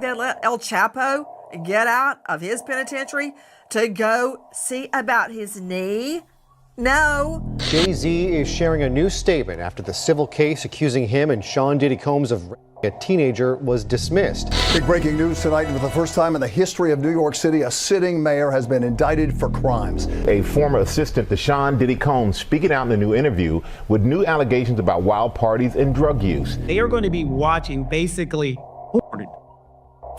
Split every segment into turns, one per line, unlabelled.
think they let El Chapo get out of his penitentiary to go see about his knee? No.
Jay-Z is sharing a new statement after the civil case accusing him and Sean Diddy Combs of raping a teenager was dismissed.
Big breaking news tonight. For the first time in the history of New York City, a sitting mayor has been indicted for crimes.
A former assistant to Sean Diddy Combs speaking out in a new interview with new allegations about wild parties and drug use.
They are going to be watching basically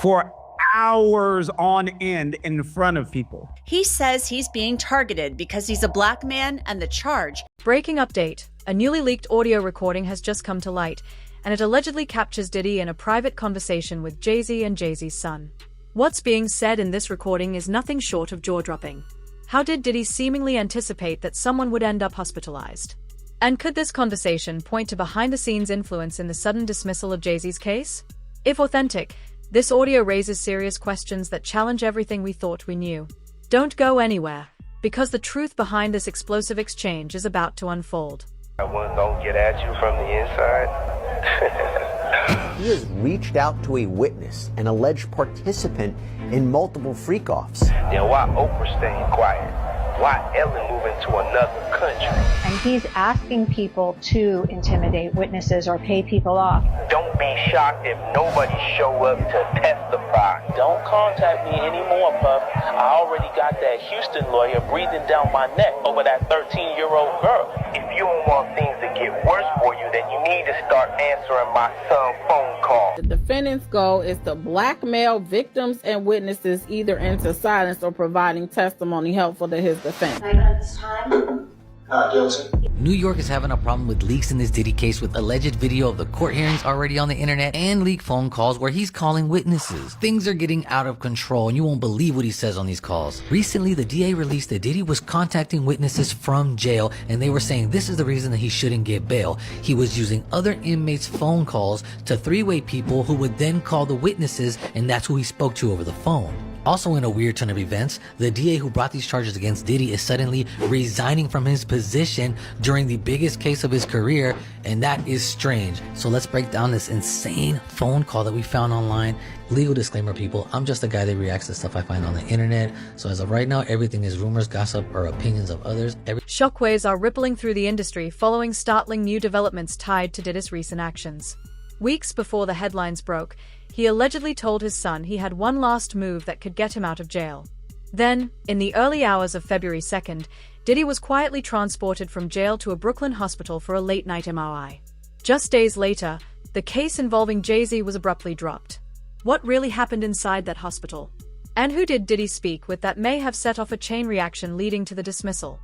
for hours on end in front of people.
He says he's being targeted because he's a black man and the charge.
Breaking update. A newly leaked audio recording has just come to light, and it allegedly captures Diddy in a private conversation with Jay-Z and Jay-Z's son. What's being said in this recording is nothing short of jaw-dropping. How did Diddy seemingly anticipate that someone would end up hospitalized? And could this conversation point to behind-the-scenes influence in the sudden dismissal of Jay-Z's case? If authentic, this audio raises serious questions that challenge everything we thought we knew. Don't go anywhere, because the truth behind this explosive exchange is about to unfold.
I wasn't gonna get at you from the inside.
He has reached out to a witness, an alleged participant in multiple freak-offs.
Then why Oprah staying quiet? Why Ellen moving to another country?
And he's asking people to intimidate witnesses or pay people off.
Don't be shocked if nobody show up to testify. Don't contact me anymore, Puff. I already got that Houston lawyer breathing down my neck over that 13-year-old girl. If you don't want things to get worse for you, then you need to start answering my son's phone call.
The defendant's goal is to blackmail victims and witnesses either into silence or providing testimony helpful to his defense.
New York is having a problem with leaks in this Diddy case, with alleged video of the court hearings already on the internet and leaked phone calls where he's calling witnesses. Things are getting out of control and you won't believe what he says on these calls. Recently, the DA released that Diddy was contacting witnesses from jail and they were saying this is the reason that he shouldn't get bail. He was using other inmates' phone calls to three-way people who would then call the witnesses, and that's who he spoke to over the phone. Also, in a weird turn of events, the DA who brought these charges against Diddy is suddenly resigning from his position during the biggest case of his career, and that is strange. So let's break down this insane phone call that we found online. Legal disclaimer, people, I'm just a guy that reacts to stuff I find on the internet. So as of right now, everything is rumors, gossip, or opinions of others.
Shockwaves are rippling through the industry following startling new developments tied to Diddy's recent actions. Weeks before the headlines broke, he allegedly told his son he had one last move that could get him out of jail. Then, in the early hours of February 2nd, Diddy was quietly transported from jail to a Brooklyn hospital for a late-night MRI. Just days later, the case involving Jay-Z was abruptly dropped. What really happened inside that hospital? And who did Diddy speak with that may have set off a chain reaction leading to the dismissal?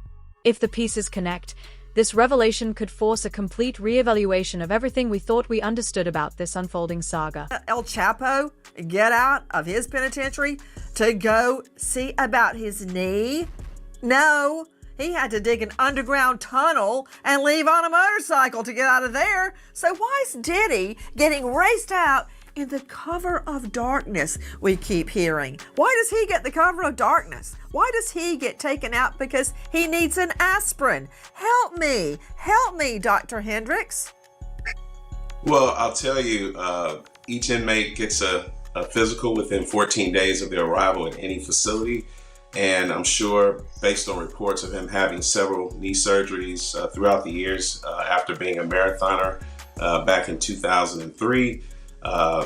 If the pieces connect, this revelation could force a complete re-evaluation of everything we thought we understood about this unfolding saga.
El Chapo get out of his penitentiary to go see about his knee? No, he had to dig an underground tunnel and leave on a motorcycle to get out of there. So why is Diddy getting raced out in the cover of darkness, we keep hearing? Why does he get the cover of darkness? Why does he get taken out because he needs an aspirin? Help me, Dr. Hendricks.
Well, I'll tell you, each inmate gets a physical within 14 days of their arrival at any facility. And I'm sure, based on reports of him having several knee surgeries throughout the years after being a marathoner back in 2003,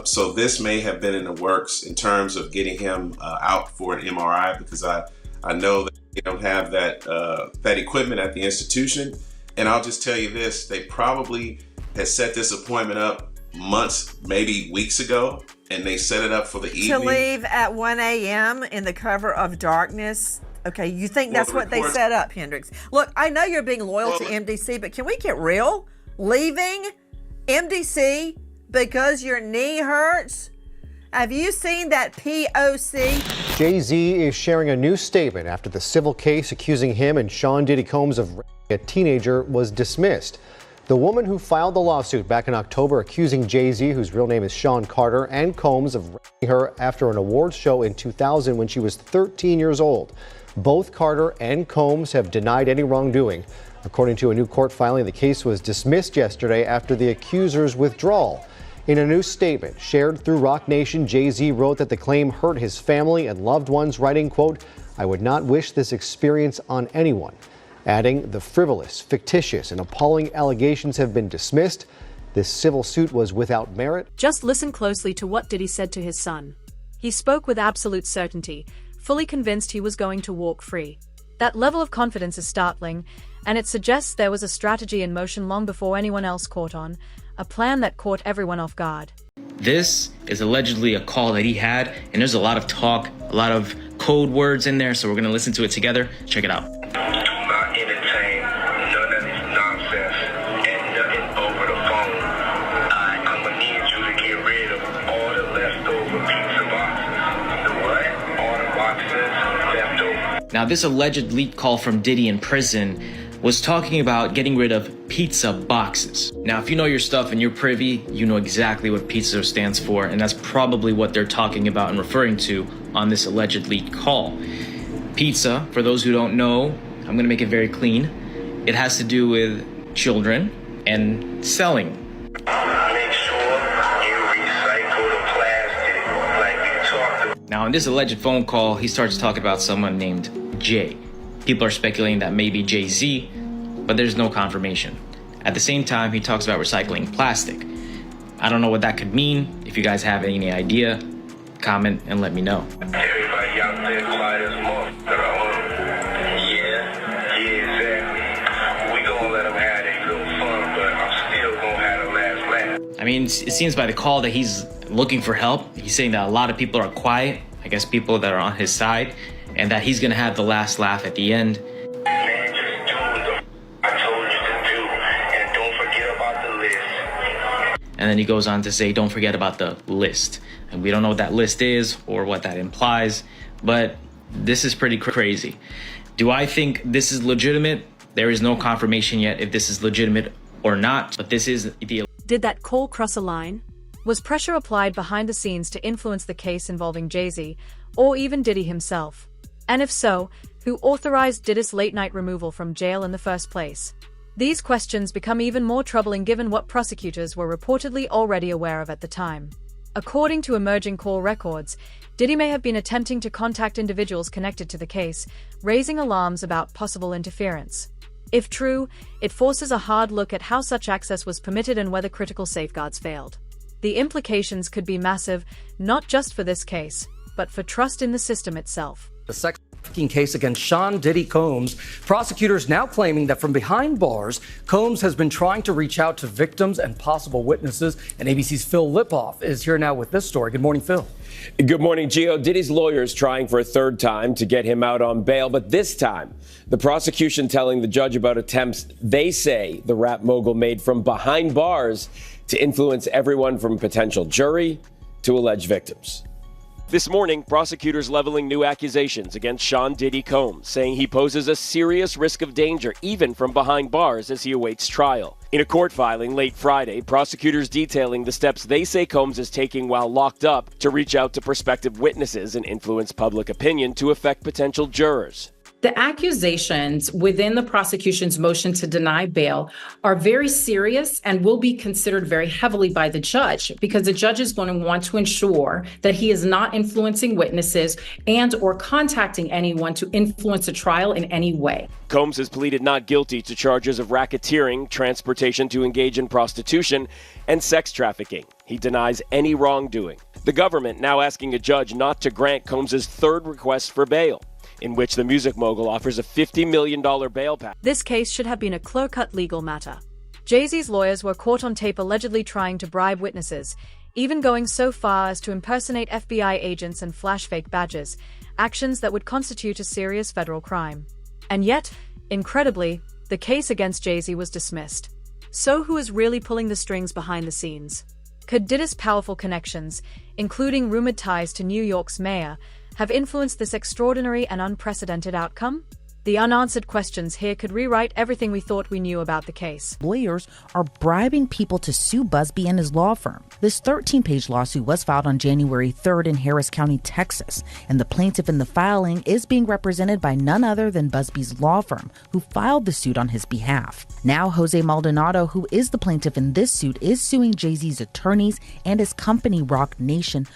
so this may have been in the works in terms of getting him out for an MRI, because I know that they don't have that equipment at the institution. And I'll just tell you this, they probably had set this appointment up months, maybe weeks ago, and they set it up for the evening.
To leave at 1 a.m. in the cover of darkness? Okay, you think that's what they set up, Hendricks? Look, I know you're being loyal to MDC, but can we get real? Leaving MDC because your knee hurts? Have you seen that POC?
Jay-Z is sharing a new statement after the civil case accusing him and Sean Diddy Combs of raping a teenager was dismissed. The woman who filed the lawsuit back in October accusing Jay-Z, whose real name is Sean Carter, and Combs of raping her after an awards show in 2000 when she was 13 years old. Both Carter and Combs have denied any wrongdoing. According to a new court filing, the case was dismissed yesterday after the accuser's withdrawal. In a new statement shared through Rock Nation, Jay-Z wrote that the claim hurt his family and loved ones, writing, quote, "I would not wish this experience on anyone," adding, "The frivolous, fictitious, and appalling allegations have been dismissed. This civil suit was without merit."
Just listen closely to what Diddy said to his son. He spoke with absolute certainty, fully convinced he was going to walk free. That level of confidence is startling, and it suggests there was a strategy in motion long before anyone else caught on, a plan that caught everyone off guard.
This is allegedly a call that he had, and there's a lot of talk, a lot of code words in there, so we're going to listen to it together. Check it out.
Do not entertain none of this nonsense and nothing over the phone. I'm going to need you to get rid of all the leftover pizza boxes. The what? All the boxes leftover.
Now, this alleged leaked call from Diddy in prison was talking about getting rid of pizza boxes. Now, if you know your stuff and you're privy, you know exactly what pizza stands for, and that's probably what they're talking about and referring to on this alleged leaked call. Pizza, for those who don't know, I'm gonna make it very clean. It has to do with children and selling.
Make sure you recycle the plastic like we talked about.
Now, in this alleged phone call, he starts talking about someone named Jay. People are speculating that maybe Jay-Z, but there's no confirmation. At the same time, he talks about recycling plastic. I don't know what that could mean. If you guys have any idea, comment and let me know.
Everybody out there quiet as Yeah, exactly. We gonna let them have their little fun, but I'm still gonna have the last laugh.
I mean, it seems by the call that he's looking for help. He's saying that a lot of people are quiet, I guess people that are on his side, and that he's gonna have the last laugh at the end.
Man, just do what I told you to do, and don't forget about the list.
And then he goes on to say, don't forget about the list. And we don't know what that list is or what that implies, but this is pretty crazy. Do I think this is legitimate? There is no confirmation yet if this is legitimate or not, but this is the...
Did that call cross a line? Was pressure applied behind the scenes to influence the case involving Jay-Z, or even Diddy himself? And if so, who authorized Diddy's late-night removal from jail in the first place? These questions become even more troubling given what prosecutors were reportedly already aware of at the time. According to emerging call records, Diddy may have been attempting to contact individuals connected to the case, raising alarms about possible interference. If true, it forces a hard look at how such access was permitted and whether critical safeguards failed. The implications could be massive, not just for this case, but for trust in the system itself.
The sex trafficking case against Sean Diddy Combs, prosecutors now claiming that from behind bars, Combs has been trying to reach out to victims and possible witnesses. And ABC's Phil Lipoff is here now with this story. Good morning, Phil.
Good morning, Gio. Diddy's lawyers trying for a third time to get him out on bail, but this time, the prosecution telling the judge about attempts they say the rap mogul made from behind bars to influence everyone from potential jury to alleged victims. This morning, prosecutors leveling new accusations against Sean Diddy Combs, saying he poses a serious risk of danger even from behind bars as he awaits trial. In a court filing late Friday, prosecutors detailing the steps they say Combs is taking while locked up to reach out to prospective witnesses and influence public opinion to affect potential jurors.
The accusations within the prosecution's motion to deny bail are very serious and will be considered very heavily by the judge because the judge is going to want to ensure that he is not influencing witnesses and or contacting anyone to influence a trial in any way.
Combs has pleaded not guilty to charges of racketeering, transportation to engage in prostitution, and sex trafficking. He denies any wrongdoing. The government now asking a judge not to grant Combs' third request for bail, in which the music mogul offers a $50 million bail package.
This case should have been a clear-cut legal matter. Jay-Z's lawyers were caught on tape allegedly trying to bribe witnesses, even going so far as to impersonate FBI agents and flash fake badges, actions that would constitute a serious federal crime. And yet, incredibly, the case against Jay-Z was dismissed. So who is really pulling the strings behind the scenes? Could Diddy's powerful connections, including rumored ties to New York's mayor, have influenced this extraordinary and unprecedented outcome? The unanswered questions here could rewrite everything we thought we knew about the case.
Lawyers are bribing people to sue Busby and his law firm. This 13-page lawsuit was filed on January 3rd in Harris County, Texas, and the plaintiff in the filing is being represented by none other than Busby's law firm, who filed the suit on his behalf. Now, Jose Maldonado, who is the plaintiff in this suit, is suing Jay-Z's attorneys and his company, Roc Nation.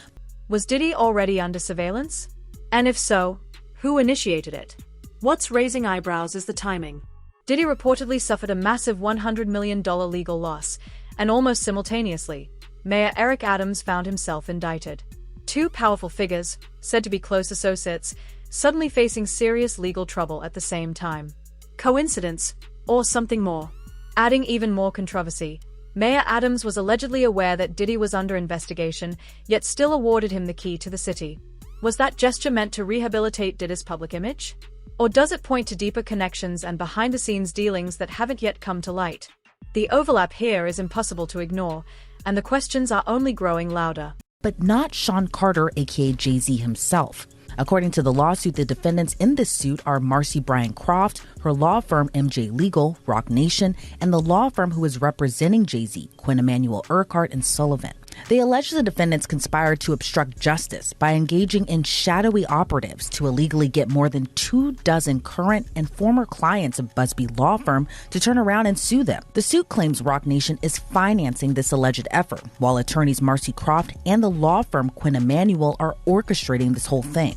Was Diddy already under surveillance? And if so, who initiated it? What's raising eyebrows is the timing. Diddy reportedly suffered a massive $100 million legal loss, and almost simultaneously, Mayor Eric Adams found himself indicted. Two powerful figures, said to be close associates, suddenly facing serious legal trouble at the same time. Coincidence, or something more? Adding even more controversy, Mayor Adams was allegedly aware that Diddy was under investigation, yet still awarded him the key to the city. Was that gesture meant to rehabilitate Diddy's public image? Or does it point to deeper connections and behind-the-scenes dealings that haven't yet come to light? The overlap here is impossible to ignore, and the questions are only growing louder.
But not Sean Carter, aka Jay-Z himself. According to the lawsuit, the defendants in this suit are Marcy Bryan Croft, her law firm MJ Legal, Roc Nation, and the law firm who is representing Jay-Z, Quinn Emanuel Urquhart and Sullivan. They allege the defendants conspired to obstruct justice by engaging in shadowy operatives to illegally get more than 24 current and former clients of Busby law firm to turn around and sue them. The suit claims Roc Nation is financing this alleged effort, while attorneys Marcy Croft and the law firm Quinn Emanuel are orchestrating this whole thing.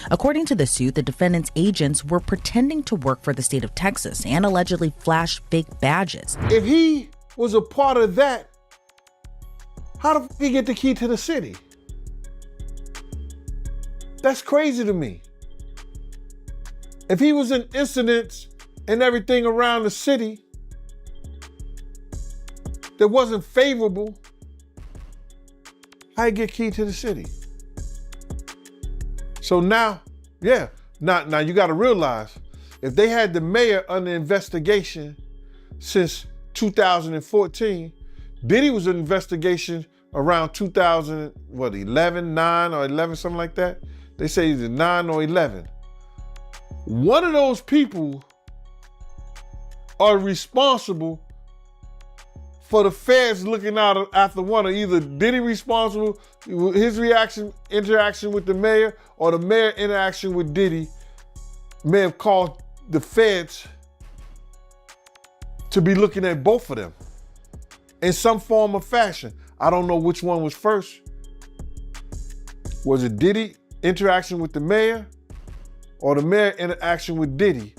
According to the suit, the defendants' agents were pretending to work for the state of Texas and allegedly flashed fake badges.
If he was a part of that, how did he get the key to the city? That's crazy to me. If he was in incidents and everything around the city that wasn't favorable, how he get key to the city? So now you got to realize, if they had the mayor under investigation since 2014, Diddy was in investigation around 2011, 9 or 11, something like that. They say either 9 or 11. One of those people are responsible for the feds looking out after one, or either Diddy responsible, his interaction with the mayor, or the mayor interaction with Diddy may have caused the feds to be looking at both of them in some form or fashion. I don't know which one was first. Was it Diddy interaction with the mayor, or the mayor interaction with Diddy?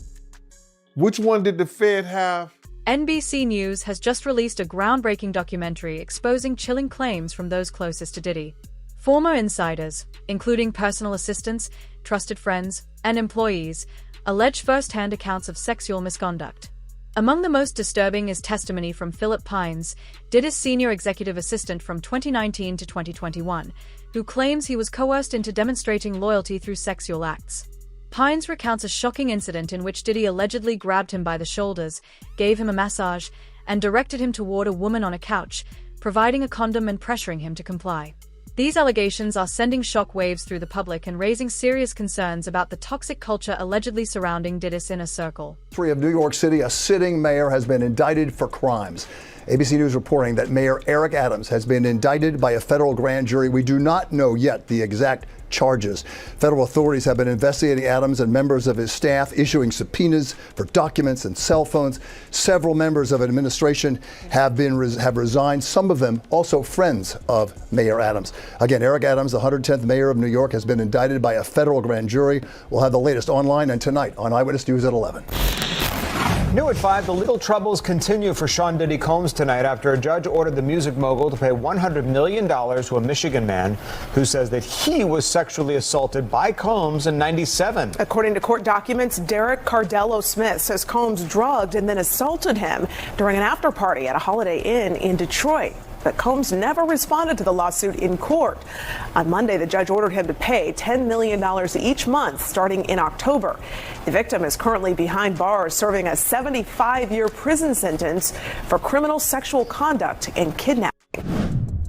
Which one did the Fed have?
NBC News has just released a groundbreaking documentary exposing chilling claims from those closest to Diddy. Former insiders, including personal assistants, trusted friends, and employees, allege first-hand accounts of sexual misconduct. Among the most disturbing is testimony from Philip Pines, Diddy's senior executive assistant from 2019 to 2021, who claims he was coerced into demonstrating loyalty through sexual acts. Pines recounts a shocking incident in which Diddy allegedly grabbed him by the shoulders, gave him a massage, and directed him toward a woman on a couch, providing a condom and pressuring him to comply. These allegations are sending shockwaves through the public and raising serious concerns about the toxic culture allegedly surrounding Diddy's inner circle.
Of New York City, a sitting mayor has been indicted for crimes. ABC News reporting that Mayor Eric Adams has been indicted by a federal grand jury. We do not know yet the exact charges. Federal authorities have been investigating Adams and members of his staff, issuing subpoenas for documents and cell phones. Several members of administration have resigned, some of them also friends of Mayor Adams. Again, Eric Adams, the 110th mayor of New York, has been indicted by a federal grand jury. We'll have the latest online and tonight on Eyewitness News at 11.
New at 5, the legal troubles continue for Sean Diddy Combs tonight after a judge ordered the music mogul to pay $100 million to a Michigan man who says that he was sexually assaulted by Combs in '97.
According to court documents, Derek Cardello Smith says Combs drugged and then assaulted him during an after party at a Holiday Inn in Detroit. But Combs never responded to the lawsuit in court. On Monday, the judge ordered him to pay $10 million each month starting in October. The victim is currently behind bars serving a 75-year prison sentence for criminal sexual conduct and kidnapping.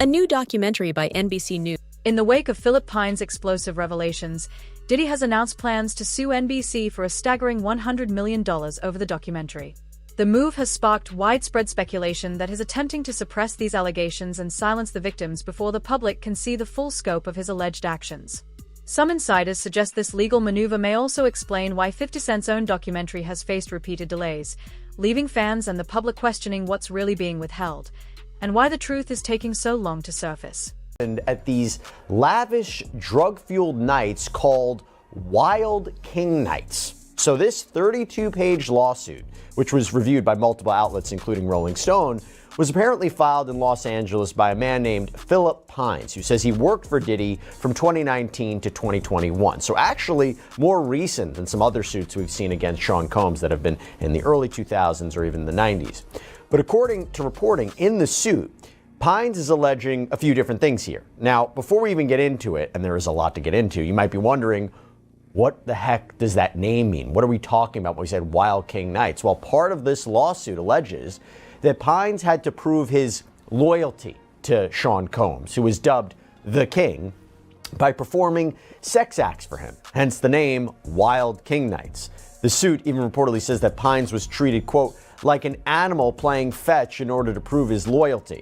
A new documentary by NBC News.
In the wake of Philip Pines' explosive revelations, Diddy has announced plans to sue NBC for a staggering $100 million over the documentary. The move has sparked widespread speculation that he's attempting to suppress these allegations and silence the victims before the public can see the full scope of his alleged actions. Some insiders suggest this legal maneuver may also explain why 50 Cent's own documentary has faced repeated delays, leaving fans and the public questioning what's really being withheld, and why the truth is taking so long to surface.
And at these lavish, drug-fueled nights called Wild King Nights. So this 32-page lawsuit, which was reviewed by multiple outlets, including Rolling Stone, was apparently filed in Los Angeles by a man named Philip Pines, who says he worked for Diddy from 2019 to 2021. So actually more recent than some other suits we've seen against Sean Combs that have been in the early 2000s or even the 90s. But according to reporting in the suit, Pines is alleging a few different things here. Now, before we even get into it, and there is a lot to get into, you might be wondering, what the heck does that name mean? What are we talking about when we said Wild King Nights? Well, part of this lawsuit alleges that Pines had to prove his loyalty to Sean Combs, who was dubbed the King, by performing sex acts for him, hence the name Wild King Nights. The suit even reportedly says that Pines was treated, quote, like an animal playing fetch in order to prove his loyalty.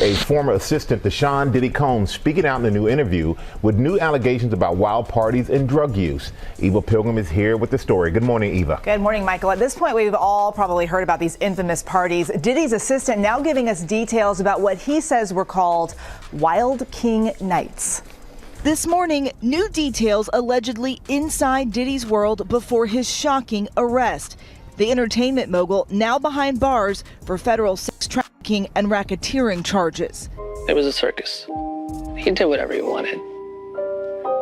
A former assistant to Sean Diddy Combs speaking out in a new interview with new allegations about wild parties and drug use. Eva Pilgrim is here with the story. Good morning, Eva.
Good morning, Michael. At this point, we've all probably heard about these infamous parties. Diddy's assistant now giving us details about what he says were called Wild King Nights.
This morning, new details allegedly inside Diddy's world before his shocking arrest. The entertainment mogul now behind bars for federal sex trafficking and racketeering charges.
It was a circus. He did whatever he wanted,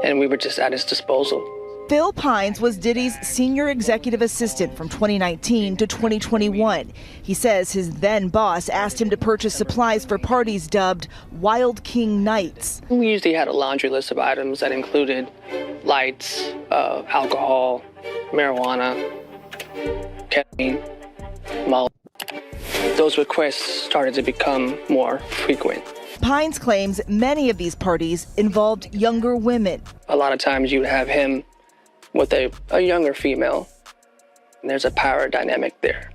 and we were just at his disposal.
Phil Pines was Diddy's senior executive assistant from 2019 to 2021. He says his then boss asked him to purchase supplies for parties dubbed Wild King Nights.
We usually had a laundry list of items that included lights, alcohol, marijuana, ketamine, molly. Those requests started to become more frequent.
Pines claims many of these parties involved younger women.
A lot of times you would have him with a younger female, and there's a power dynamic there.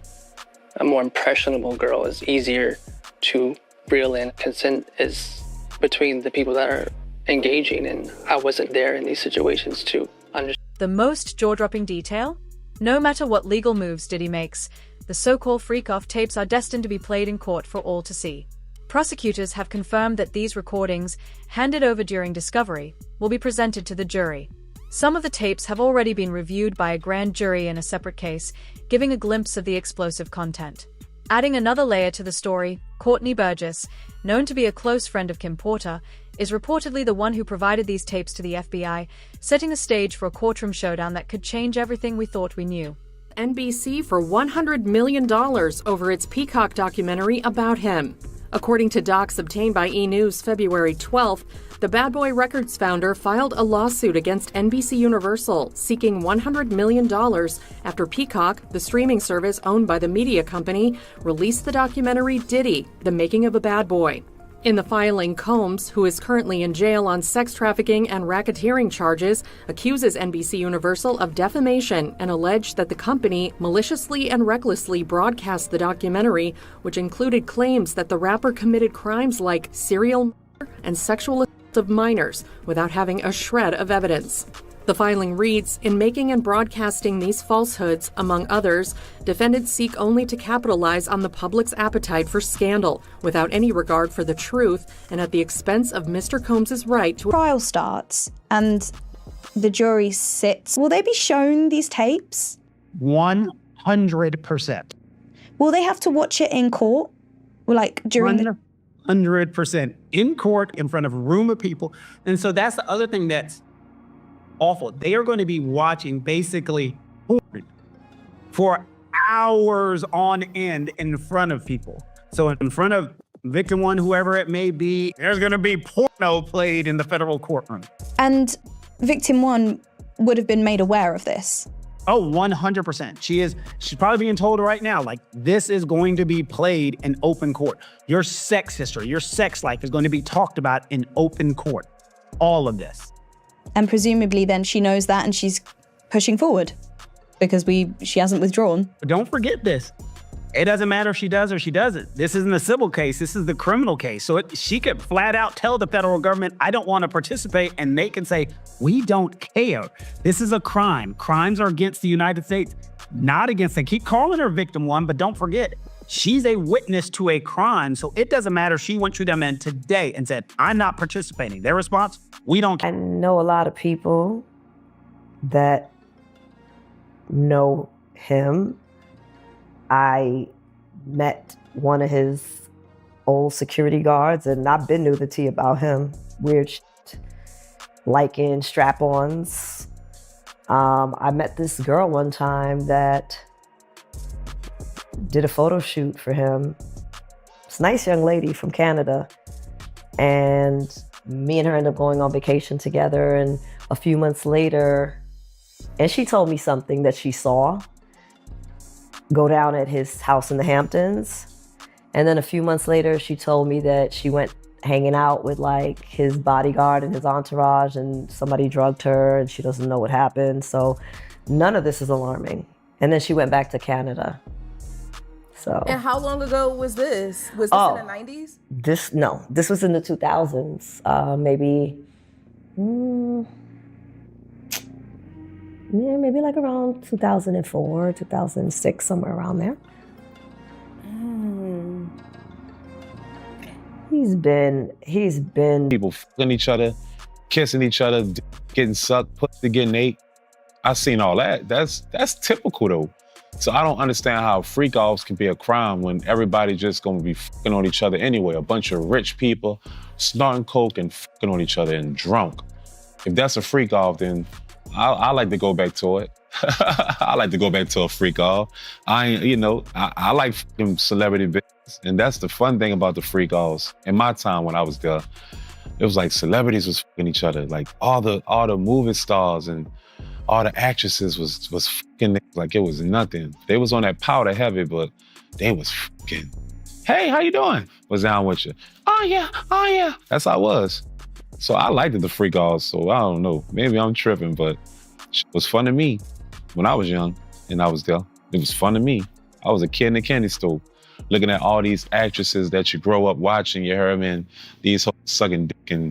A more impressionable girl is easier to reel in. Consent is between the people that are engaging, and I wasn't there in these situations to understand.
The most jaw-dropping detail? No matter what legal moves Diddy makes, the so-called freak-off tapes are destined to be played in court for all to see. Prosecutors have confirmed that these recordings, handed over during discovery, will be presented to the jury. Some of the tapes have already been reviewed by a grand jury in a separate case, giving a glimpse of the explosive content. Adding another layer to the story, Courtney Burgess, known to be a close friend of Kim Porter, is reportedly the one who provided these tapes to the FBI, setting the stage for a courtroom showdown that could change everything we thought we knew.
NBC for $100 million over its Peacock documentary about him. According to docs obtained by E! News February 12th, the Bad Boy Records founder filed a lawsuit against NBC Universal seeking $100 million after Peacock, the streaming service owned by the media company, released the documentary Diddy, The Making of a Bad Boy. In the filing, Combs, who is currently in jail on sex trafficking and racketeering charges, accuses NBC Universal of defamation and alleged that the company maliciously and recklessly broadcast the documentary, which included claims that the rapper committed crimes like serial murder and sexual assault of minors without having a shred of evidence. The filing reads, in making and broadcasting these falsehoods, among others, defendants seek only to capitalize on the public's appetite for scandal without any regard for the truth and at the expense of Mr. Combs' right to...
Trial starts and the jury sits. Will they be shown these tapes?
100%.
Will they have to watch it in court? Like during
100% in court in front of a room of people. And so that's the other thing that's awful. They are going to be watching basically porn for hours on end in front of people. So in front of victim one, whoever it may be, there's going to be porno played in the federal courtroom.
And victim one would have been made aware of this?
Oh, 100%. She's probably being told right now, like, this is going to be played in open court. Your sex history, your sex life is going to be talked about in open court. All of this.
And presumably then she knows that and she's pushing forward because she hasn't withdrawn.
But don't forget this. It doesn't matter if she does or she doesn't. This isn't a civil case. This is the criminal case. So she could flat out tell the federal government, I don't want to participate. And they can say, we don't care. This is a crime. Crimes are against the United States, not against, they keep calling her victim one, but don't forget, she's a witness to a crime. So it doesn't matter if she went to them in today and said, I'm not participating. Their response, we don't care.
I know a lot of people that know him. I met one of his old security guards, and I've been to the tea about him. Weird shit, liking strap-ons. I met this girl one time that did a photo shoot for him. It's a nice young lady from Canada. And me and her ended up going on vacation together. And a few months later, and she told me something that she saw go down at his house in the Hamptons. And then a few months later, she told me that she went hanging out with like his bodyguard and his entourage and somebody drugged her and she doesn't know what happened. So none of this is alarming. And then she went back to Canada. So.
And how long ago was this? Was this in the 90s?
This was in the 2000s, maybe like around 2004, 2006, somewhere around there. He's been
people fucking each other, kissing each other, getting sucked, pussy getting ate. I've seen all that. That's typical though. So I don't understand how freak offs can be a crime when everybody just gonna be fucking on each other anyway. A bunch of rich people snorting coke and fucking on each other and drunk. If that's a freak off, then I like to go back to it. I like to go back to a freak off. I like fucking celebrity business, and that's the fun thing about the freak offs. In my time when I was there, it was like celebrities was fucking each other. Like all the movie stars and all the actresses was fucking like it was nothing. They was on that powder heavy, but they was fucking. Hey, how you doing? What's down with you? Oh yeah. That's how I was. So I liked the freak offs. So I don't know. Maybe I'm tripping, but it was fun to me when I was young and I was there. It was fun to me. I was a kid in a candy store, looking at all these actresses that you grow up watching. You heard me, and these hoes sucking dick and